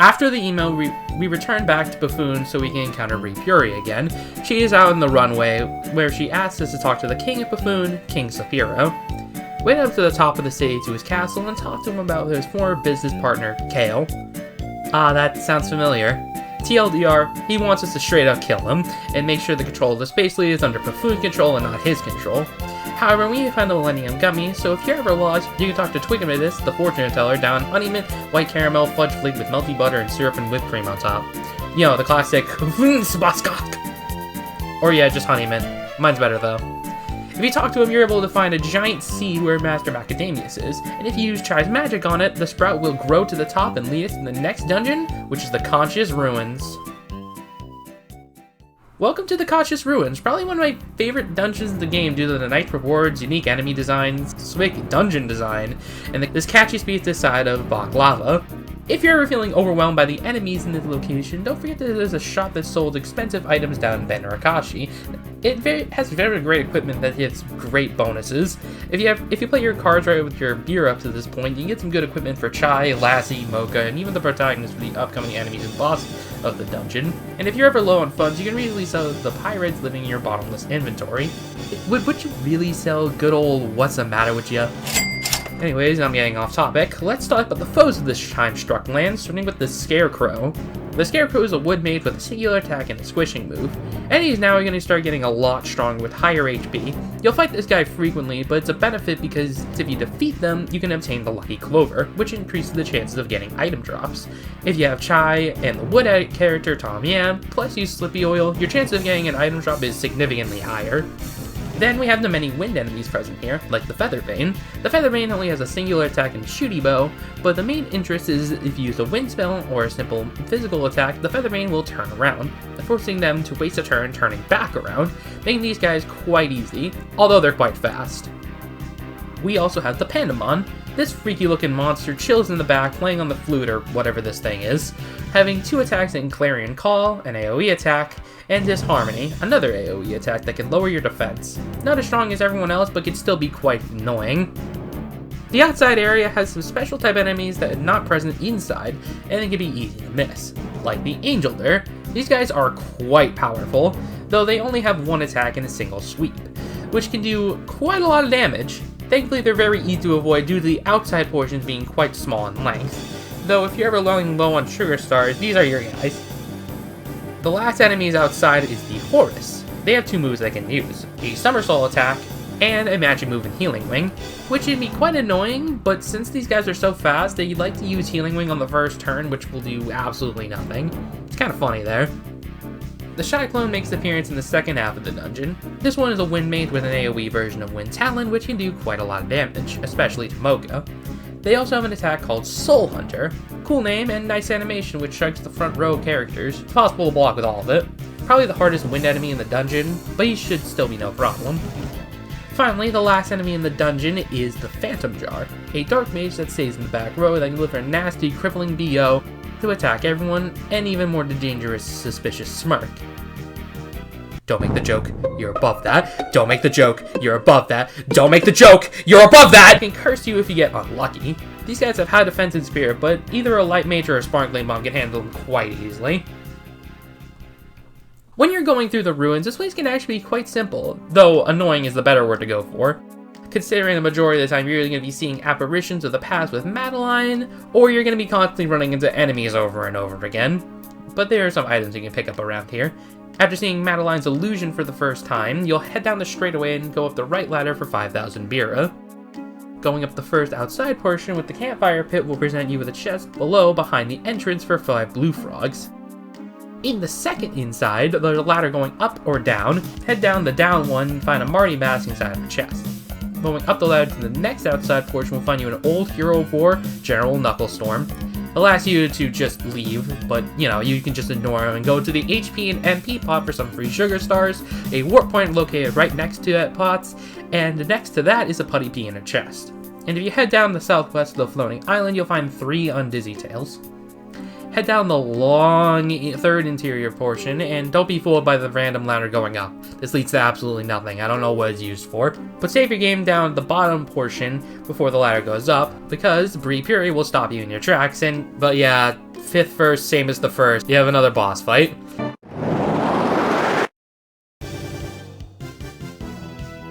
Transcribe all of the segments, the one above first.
After the email, we return back to Puffoon so we can encounter Bri Puri again. She is out in the runway, where she asks us to talk to the King of Puffoon, King Saphiro. Went up to the top of the city to his castle and talked to him about his former business partner, Kale. Ah, that sounds familiar. TLDR, he wants us to straight up kill him, and make sure the control of the Space Fleet is under Puffoon control and not his control. However, we find the Millennium Gummy, so if you're ever lost, you can talk to Twigamitis, the fortune teller, down Honey Mint, White Caramel, Fudge Flake with melty butter and syrup and whipped cream on top. You know, the classic or yeah, just Honey Mint. Mine's better though. If you talk to him, you're able to find a giant seed where Master Macadamius is, and if you use Chai's magic on it, the sprout will grow to the top and lead us to the next dungeon, which is the Conscious Ruins. Welcome to the Conscious Ruins, probably one of my favorite dungeons in the game due to the nice rewards, unique enemy designs, slick dungeon design, and this catchy speed this side of Baklava. If you're ever feeling overwhelmed by the enemies in this location, don't forget that there's a shop that sold expensive items down in Benarakashi. It has very great equipment that hits great bonuses. If you play your cards right with your beer up to this point, you can get some good equipment for Chai, Lassie, Mocha, and even the protagonist for the upcoming enemies and boss of the dungeon. And if you're ever low on funds, you can easily sell the pirates living in your bottomless inventory. Would you really sell good old what's the matter with ya? Anyways, I'm getting off topic. Let's talk about the foes of this time-struck land, starting with the Scarecrow. The Scarecrow is a wood mage with a singular attack and a squishing move, and he's now going to start getting a lot stronger with higher HP. You'll fight this guy frequently, but it's a benefit because if you defeat them, you can obtain the Lucky Clover, which increases the chances of getting item drops. If you have Chai and the wood edit character Tom Yam, plus use Slippy Oil, your chance of getting an item drop is significantly higher. Then we have the many wind enemies present here, like the Feathervane. The Feathervane only has a singular attack and shooty bow, but the main interest is if you use a wind spell or a simple physical attack, the Feathervane will turn around, forcing them to waste a turn turning back around, making these guys quite easy, although they're quite fast. We also have the Pandamon. This freaky looking monster chills in the back playing on the flute or whatever this thing is, having 2 attacks in Clarion Call, an AoE attack, and Disharmony, another AoE attack that can lower your defense. Not as strong as everyone else, but can still be quite annoying. The outside area has some special type enemies that are not present inside, and they can be easy to miss, like the Angel there. These guys are quite powerful, though they only have 1 attack in a single sweep, which can do quite a lot of damage. Thankfully, they're very easy to avoid due to the outside portions being quite small in length, though if you're ever running low on sugar stars, these are your guys. The last enemies outside is the Horus. They have 2 moves they can use, a Somersault attack and a magic move in Healing Wing, which can be quite annoying, but since these guys are so fast, they like to use Healing Wing on the first turn, which will do absolutely nothing. It's kind of funny there. The Shy Clone makes an appearance in the second half of the dungeon. This one is a Wind Mage with an AoE version of Wind Talon, which can do quite a lot of damage, especially to Mocha. They also have an attack called Soul Hunter. Cool name and nice animation which strikes the front row characters. It's possible to block with all of it. Probably the hardest wind enemy in the dungeon, but he should still be no problem. Finally, the last enemy in the dungeon is the Phantom Jar, a dark mage that stays in the back row that can deliver a nasty, crippling BO to attack everyone, and even more the dangerous, suspicious smirk. Don't make the joke, you're above that. Don't make the joke, you're above that. Don't make the joke, you're above that! I can curse you if you get unlucky. These guys have high defense and spirit, but either a light mage or a sparkling bomb can handle them quite easily. When you're going through the ruins, this place can actually be quite simple, though annoying is the better word to go for. Considering the majority of the time you're either going to be seeing apparitions of the past with Madeline, or you're going to be constantly running into enemies over and over again. But there are some items you can pick up around here. After seeing Madeline's illusion for the first time, you'll head down the straightaway and go up the right ladder for 5,000 Bira. Going up the first outside portion with the campfire pit will present you with a chest below behind the entrance for 5 blue frogs. In the second inside, there's a ladder going up or down. Head down the down one and find a Marty mask inside of the chest. Going up the ladder to the next outside portion will find you an old Hero 4 General Knucklestorm. It'll ask you to just leave, but you know, you can just ignore him and go to the HP and MP pot for some free sugar stars, a warp point located right next to that pots, and next to that is a putty pea in a chest. And if you head down the southwest of the floating island, you'll find 3 Undizzy Tails. Head down the long third interior portion, and don't be fooled by the random ladder going up. This leads to absolutely nothing. I don't know what it's used for. But save your game down at the bottom portion before the ladder goes up, because Bri Puri will stop you in your tracks, but yeah, 5th verse, same as the first. You have another boss fight.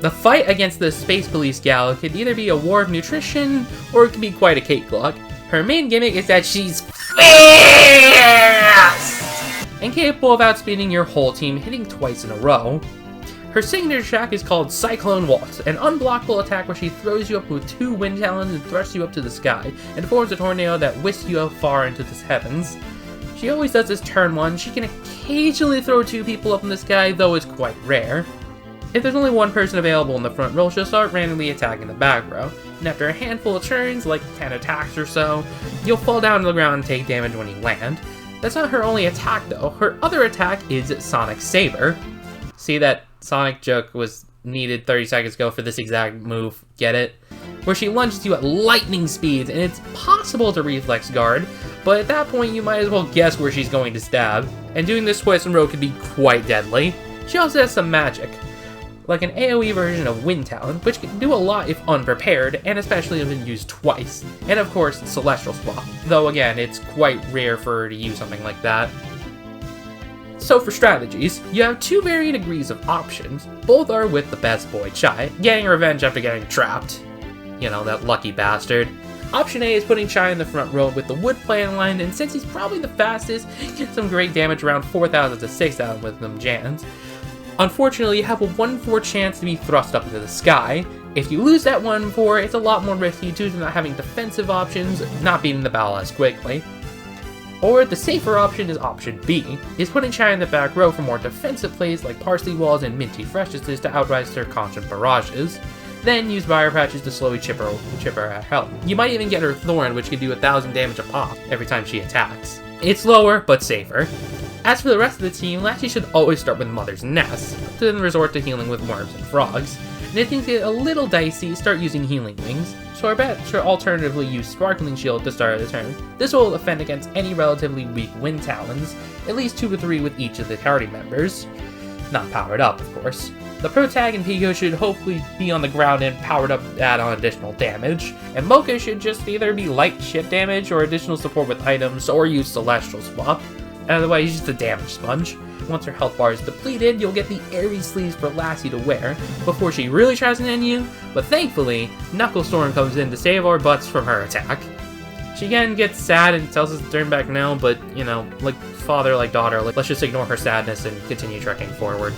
The fight against the Space Police gal could either be a war of nutrition, or it could be quite a cakewalk. Her main gimmick is that she's fast! And capable of outspeeding your whole team, hitting twice in a row. Her signature attack is called Cyclone Waltz, an unblockable attack where she throws you up with 2 wind talons and thrusts you up to the sky, and forms a tornado that whisks you up far into the heavens. She always does this turn 1. She can occasionally throw 2 people up in the sky, though it's quite rare. If there's only 1 person available in the front row, she'll start randomly attacking the back row, and after a handful of turns, like 10 attacks or so, you'll fall down to the ground and take damage when you land. That's not her only attack though. Her other attack is Sonic Saber. See, that Sonic joke was needed 30 seconds ago for this exact move, get it? Where she lunges you at lightning speeds, and it's possible to reflex guard, but at that point you might as well guess where she's going to stab, and doing this twice in a row can be quite deadly. She also has some magic, like an AoE version of Wind Talon, which can do a lot if unprepared, and especially if it's used twice. And of course, Celestial Swap, though again, it's quite rare for her to use something like that. So for strategies, you have 2 varying degrees of options. Both are with the best boy Chai, getting revenge after getting trapped. You know, that lucky bastard. Option A is putting Chai in the front row with the wood plan line, and since he's probably the fastest, get some great damage around 4,000 to 6,000 with them jams. Unfortunately, you have a 1/4 chance to be thrust up into the sky. If you lose that 1/4, it's a lot more risky due to not having defensive options, not beating the battle as quickly. Or the safer option is option B, is putting Chai in the back row for more defensive plays like parsley walls and minty freshness to outright their constant barrages. Then use Briar Patches to slowly chip her at health. You might even get her Thorn, which can do 1,000 damage a pop every time she attacks. It's slower, but safer. As for the rest of the team, Lassie should always start with Mother's Nest, then resort to healing with worms and frogs. And if things get a little dicey, start using Healing Wings. Sorbet should alternatively use Sparkling Shield to start the turn. This will defend against any relatively weak Wind Talons, at least 2 to 3 with each of the party members. Not powered up, of course. The Pro Tag and Pico should hopefully be on the ground and powered up to add on additional damage, and Mocha should just either be light ship damage or additional support with items, or use Celestial Swap. Otherwise, he's just a damage sponge. Once her health bar is depleted, you'll get the airy sleeves for Lassie to wear before she really tries to end you, but thankfully, Knuckle Storm comes in to save our butts from her attack. She again gets sad and tells us to turn back now, but, you know, like father, like daughter, let's just ignore her sadness and continue trekking forward.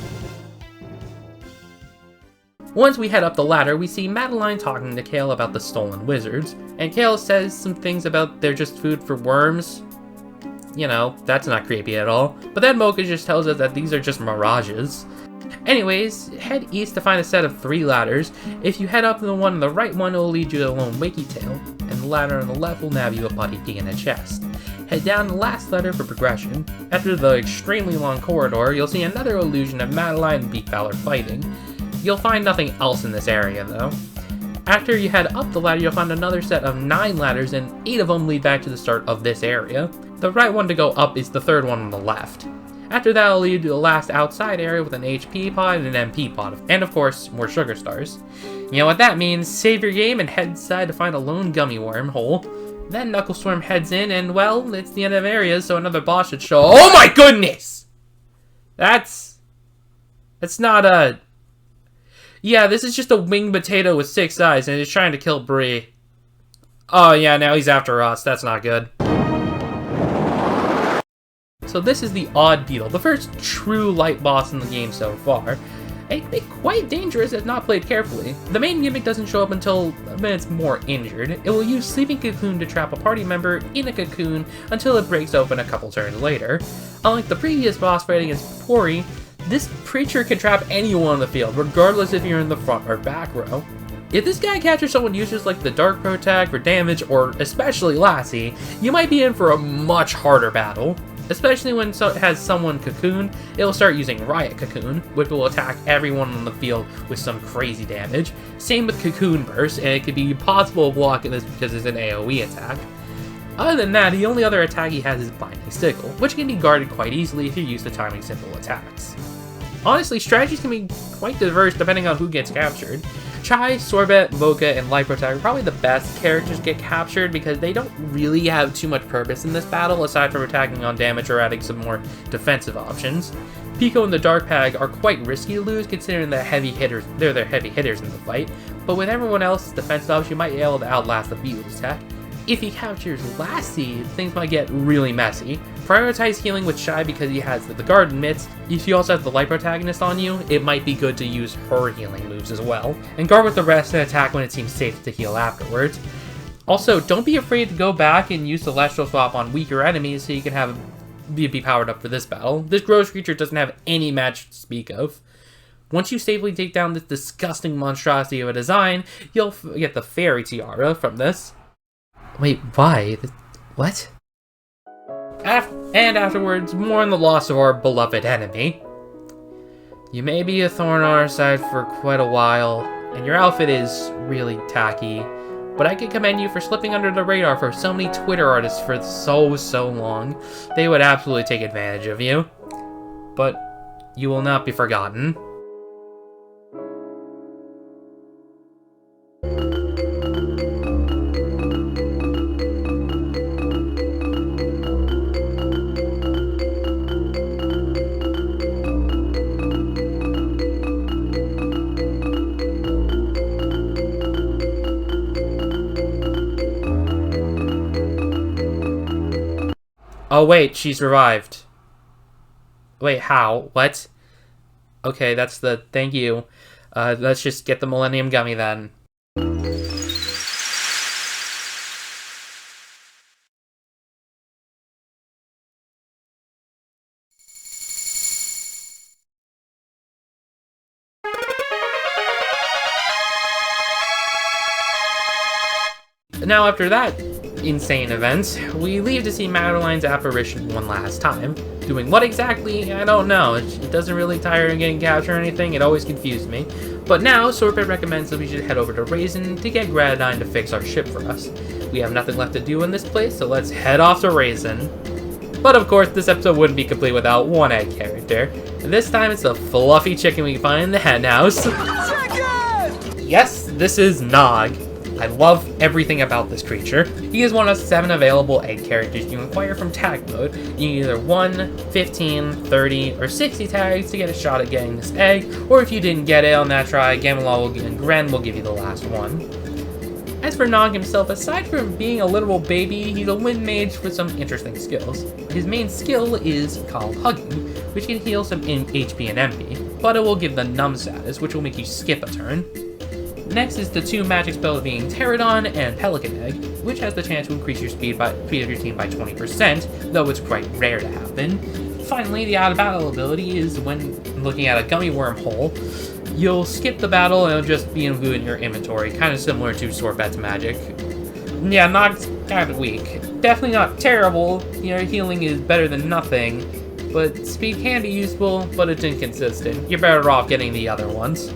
Once we head up the ladder, we see Madeline talking to Kale about the stolen wizards, and Kale says some things about they're just food for worms. You know, that's not creepy at all. But then Mocha just tells us that these are just mirages. Anyways, head east to find a set of 3 ladders. If you head up to the one on the right one, it will lead you to a lone Wakey Tail, and the ladder on the left will nav you a Putty Pea in a chest. Head down the last ladder for progression. After the extremely long corridor, you'll see another illusion of Madeline and Beak Fowler fighting. You'll find nothing else in this area though. After you head up the ladder, you'll find another set of 9 ladders, and 8 of them lead back to the start of this area. The right one to go up is the 3rd one on the left. After that, will lead to the last outside area with an HP pod and an MP pod, and of course, more sugar stars. You know what that means, save your game and head inside to find a lone gummy worm hole. Then Knucklestorm heads in, and well, it's the end of areas, so another boss should show. Oh my goodness! That's not a... Yeah, this is just a winged potato with 6 eyes, and he's trying to kill Bree. Oh yeah, now he's after us. That's not good. So this is the Odd Beetle, the first true light boss in the game so far. And quite dangerous if not played carefully. The main gimmick doesn't show up until it's more injured. It will use Sleeping Cocoon to trap a party member in a cocoon until it breaks open a couple turns later. Unlike the previous boss fight against Pori, this creature can trap anyone on the field, regardless if you're in the front or back row. If this guy catches someone useless like the Dark Pro Tag for damage, or especially Lassie, you might be in for a much harder battle. Especially when it has someone cocooned, it will start using Riot Cocoon, which will attack everyone on the field with some crazy damage. Same with Cocoon Burst, and it could be impossible to block this because it's an AoE attack. Other than that, the only other attack he has is Binding Sickle, which can be guarded quite easily if you use the timing simple attacks. Honestly, strategies can be quite diverse depending on who gets captured. Chai, Sorbet, Mocha, and Light Protect are probably the best characters to get captured because they don't really have too much purpose in this battle aside from attacking on damage or adding some more defensive options. Pico and the Dark Pag are quite risky to lose considering they're heavy hitters in the fight, but with everyone else's defensive options you might be able to outlast the Beetle's attack. If he captures Lassie, things might get really messy. Prioritize healing with Shy because he has the Garden Mitts. If you also have the Light Protagonist on you, it might be good to use her healing moves as well. And guard with the rest and attack when it seems safe to heal afterwards. Also, don't be afraid to go back and use Celestial Swap on weaker enemies so you can be powered up for this battle. This gross creature doesn't have any match to speak of. Once you safely take down this disgusting monstrosity of a design, you'll get the Fairy Tiara from this. Wait, why? What? And afterwards, mourn the loss of our beloved enemy. You may be a thorn on our side for quite a while, and your outfit is really tacky, but I can commend you for slipping under the radar for so many Twitter artists for so long. They would absolutely take advantage of you. But you will not be forgotten. Oh wait, she's revived. Wait, how? What? Okay, that's the... Thank you. Let's just get the Millennium Gummy then. Now after that insane event, we leave to see Madeline's apparition one last time. Doing what exactly? I don't know. It doesn't really tire in getting captured or anything. It always confused me. But now, Sorbet recommends that we should head over to Raisin to get Gratidine to fix our ship for us. We have nothing left to do in this place, so let's head off to Raisin. But of course, this episode wouldn't be complete without one egg character. And this time it's the fluffy chicken we find in the hen house. Chicken! Yes, this is Nog. I love everything about this creature. He is one of 7 available egg characters you can acquire from tag mode. You need either 1, 15, 30, or 60 tags to get a shot at getting this egg, or if you didn't get it on that try, Gamelal and Gren will give you the last one. As for Nog himself, aside from being a literal baby, he's a wind mage with some interesting skills. His main skill is called Hugging, which can heal some HP and MP, but it will give the numb status, which will make you skip a turn. Next is the 2 magic spells being Pterodon and Pelican Egg, which has the chance to increase your speed of your team by 20%, though it's quite rare to happen. Finally, the out-of-battle ability is when looking at a gummy wormhole, you'll skip the battle and it'll just be included in your inventory, kind of similar to Sorbet's magic. Yeah, Nog's kind of weak. Definitely not terrible, your healing is better than nothing, but speed can be useful, but it's inconsistent. You're better off getting the other ones.